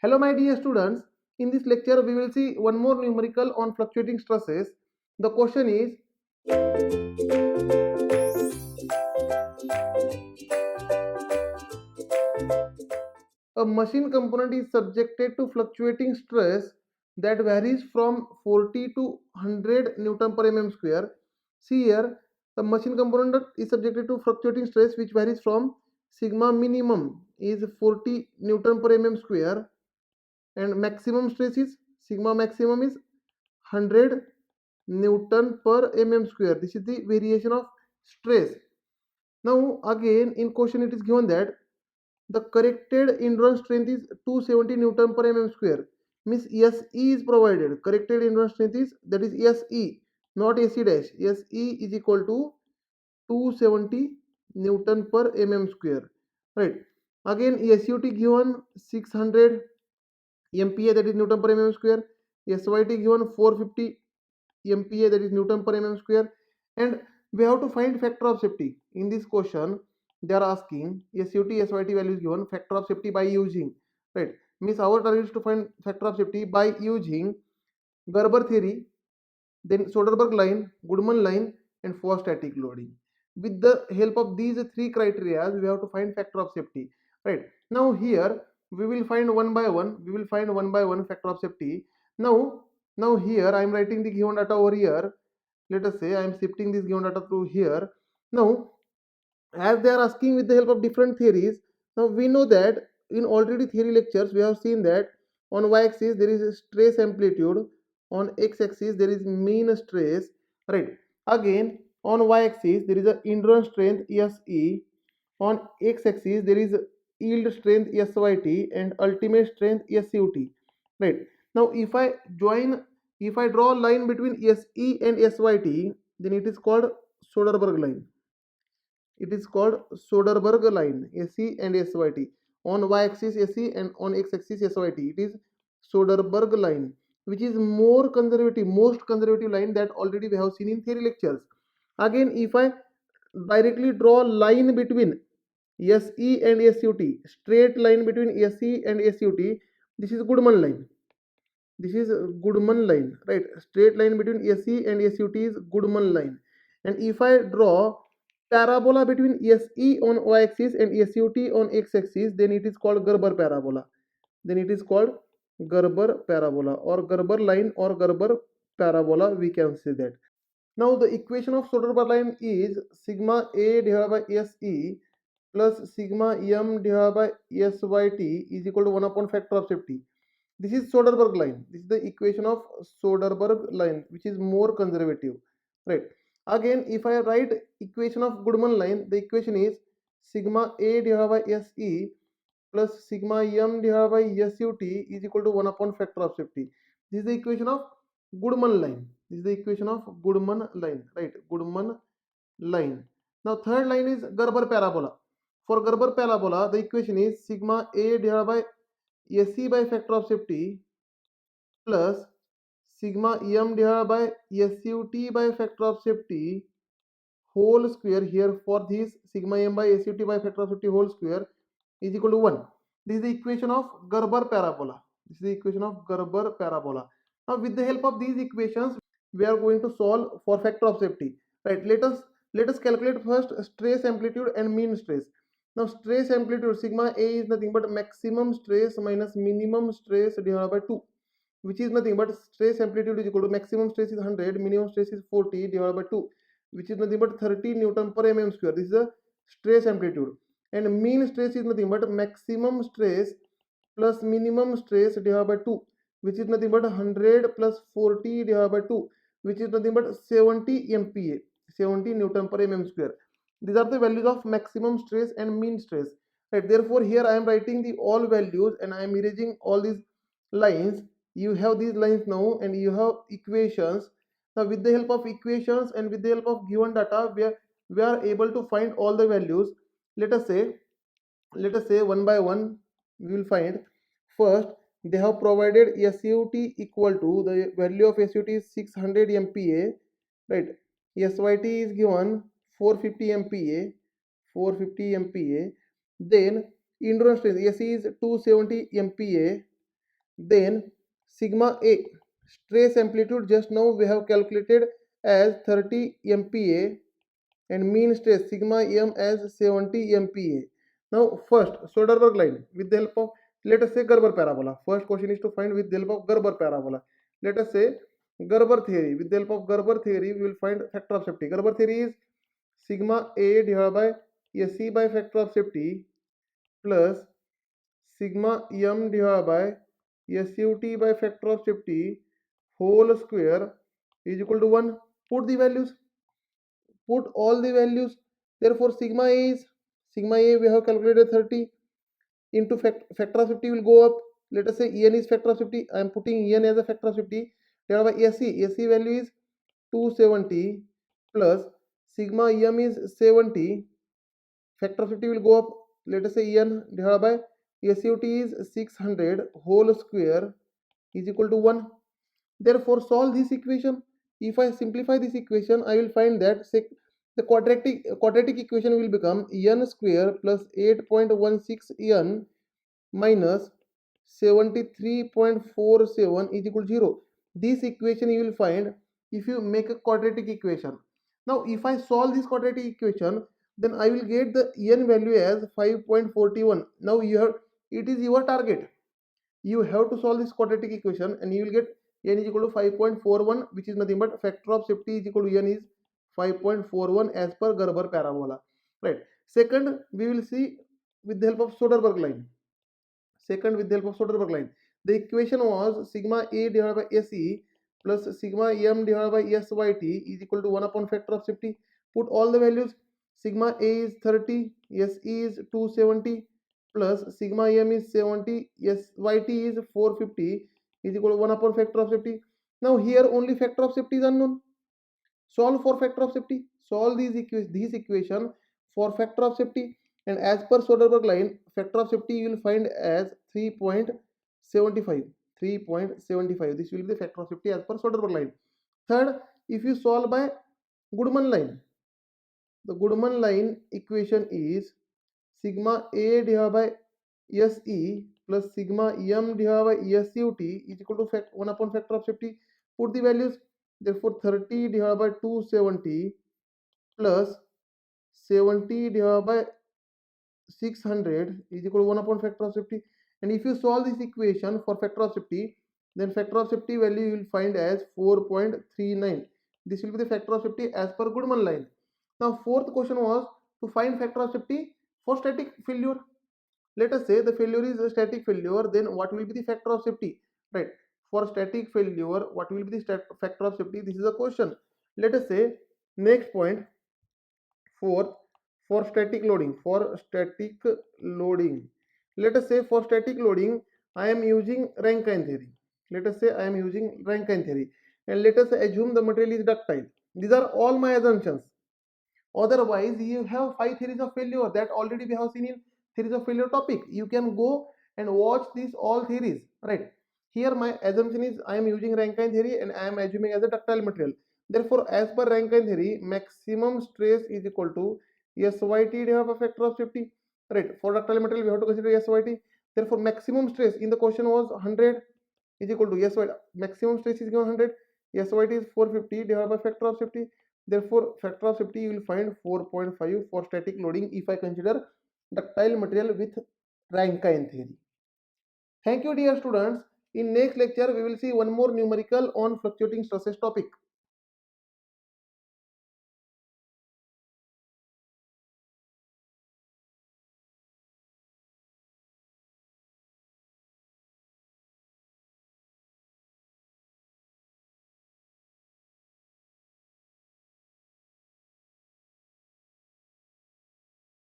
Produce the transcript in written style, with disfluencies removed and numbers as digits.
Hello my dear students, in this lecture we will see one more numerical on fluctuating stresses. The question is, a machine component is subjected to fluctuating stress that varies from 40 to 100 Newton per mm square. See here, the machine component is subjected to fluctuating stress which varies from sigma minimum is 40 Newton per mm square and maximum stress is sigma maximum is 100 Newton per mm square. This is the variation of stress. Now again in question it is given that the corrected endurance strength is 270 Newton per mm square. Means SE is provided. Corrected endurance strength is, that is SE, not AC dash. SE is equal to 270 Newton per mm square. Right. Again SUT given 600 MPa, that is Newton per mm square. SYT given 450 MPa, that is Newton per mm square. And we have to find factor of safety. In this question they are asking SUT SYT values given, factor of safety by using, right, means our target is to find factor of safety by using Gerber theory, then Soderberg line, Goodman line, and Four-static loading. With the help of these three criteria, we have to find factor of safety. Right. Now here we will find one by one. We will find one by one factor of safety. Now here I am writing the given data over here. Let us say I am shifting this given data to here. Now, as they are asking with the help of different theories, now we know that in already theory lectures we have seen that on y-axis there is a stress amplitude, on x-axis there is mean stress, right. Again on y-axis there is a endurance strength SE, on x-axis there is yield strength SYT and ultimate strength SUT, right. Now if I draw a line between SE and SYT, then it is called Soderberg line. It is called Soderberg line, SE and SYT. On y-axis SE and on x-axis SYT. It is Soderberg line, which is more conservative, most conservative line that already we have seen in theory lectures. Again, if I directly draw line between SE and SUT, straight line between SE and SUT, this is Goodman line. This is Goodman line, right? Straight line between SE and SUT is Goodman line. And if I draw parabola between SE on y-axis and SUT on x-axis, then it is called Gerber parabola. Then it is called Gerber parabola or Gerber line or Gerber parabola, we can say that. Now the equation of Soderberg line is sigma A divided by SE plus sigma M divided by SYT is equal to 1 upon factor of safety. This is Soderberg line. This is the equation of Soderberg line, which is more conservative, right? Again, if I write equation of Goodman line, the equation is sigma A divided by SE plus sigma M divided by SUT is equal to 1 upon factor of safety. This is the equation of Goodman line. This is the equation of Goodman line, right? Goodman line. Now third line is Gerber parabola. For Gerber parabola, the equation is sigma A divided by SE by factor of safety plus sigma em divided by SUT by factor of safety whole square. Here for this sigma m by SUT by factor of safety whole square is equal to 1. This is the equation of Gerber parabola. This is the equation of Gerber parabola. Now with the help of these equations we are going to solve for factor of safety. Right. Let us calculate first stress amplitude and mean stress. Now stress amplitude sigma A is nothing but maximum stress minus minimum stress divided by 2, which is nothing but stress amplitude is equal to maximum stress is 100, minimum stress is 40 divided by 2, which is nothing but 30 Newton per mm square. This is the stress amplitude. And mean stress is nothing but maximum stress plus minimum stress divided by 2, which is nothing but 100 plus 40 divided by 2, which is nothing but 70 MPa, 70 Newton per mm square. These are the values of maximum stress and mean stress. Right. Therefore, here I am writing the all values and I am erasing all these lines. You have these lines now and you have equations. Now with the help of equations and with the help of given data we are able to find all the values. Let us say one by one we will find. First they have provided SUT equal to, the value of SUT is 600 MPa, right. SYT is given 450 MPa, 450 MPa. Then endurance strength SE is 270 MPa, then sigma A stress amplitude just now we have calculated as 30 MPa and mean stress sigma m as 70 MPa. Now first Soderberg line with the help of, let us say, Gerber parabola. First question is to find with the help of Gerber parabola. Let us say Gerber theory. With the help of Gerber theory we will find factor of safety. Gerber theory is sigma A divided by SE by factor of safety plus sigma m divided by SUT by factor of safety whole square is equal to 1. Put the values, put all the values. Therefore sigma A is, sigma A we have calculated 30 into factor of 50 will go up. Let us say En is factor of 50. I am putting En as a factor of 50 divided by SE value is 270 plus sigma m is 70, factor of 50 will go up. Let us say En divided by SUT is 600 whole square is equal to 1. Therefore solve this equation. If I simplify this equation, I will find that the quadratic equation will become n square plus 8.16 n minus 73.47 is equal to 0. This equation you will find if you make a quadratic equation. Now if I solve this quadratic equation, then I will get the n value as 5.41. Now it is your target. You have to solve this quadratic equation and you will get n is equal to 5.41, which is nothing but factor of safety is equal to n is 5.41 as per Gerber parabola. Right. Second, we will see with the help of Soderberg line. Second, with the help of Soderberg line, the equation was sigma A divided by SE plus sigma m divided by SYT is equal to 1 upon factor of safety. Put all the values. Sigma A is 30, SE is 270 plus sigma m is 70, SYT is 450 is equal to 1 upon factor of safety. Now here only factor of safety is unknown. Solve for factor of safety. Solve these equation for factor of safety, and as per Soderberg line, factor of safety you will find as 3.75. 3.75. This will be the factor of safety as per Soderberg line. Third, if you solve by Goodman line, the Goodman line equation is sigma A divided by SE plus sigma m divided by SUT is equal to 1 upon factor of safety. Put the values. Therefore 30 divided by 270 plus 70 divided by 600 is equal to 1 upon factor of safety. And if you solve this equation for factor of safety, then factor of safety value you will find as 4.39. This will be the factor of safety as per Goodman line. Now fourth question was to find factor of safety for static failure. Let us say the failure is a static failure, then what will be the factor of safety? Right. For static failure, what will be the factor of safety? This is a question. Let us say next point, fourth, for static loading. For static loading, let us say for static loading, I am using Rankine theory. Let us say I am using Rankine theory, and let us assume the material is ductile. These are all my assumptions. Otherwise, you have 5 theories of failure that already we have seen in theories of failure topic. You can go and watch these all theories, right? Here my assumption is I am using Rankine theory and I am assuming as a ductile material. Therefore, as per Rankine theory, maximum stress is equal to SYT divided by factor of safety, right? For ductile material, we have to consider SYT. Therefore, maximum stress in the question was 100 is equal to SYT. Maximum stress is given 100. SYT is 450 divided by factor of safety. Therefore, factor of safety you will find 4.5 for static loading if I consider ductile material with Rankine theory. Thank you, dear students. In next lecture, we will see one more numerical on fluctuating stresses topic.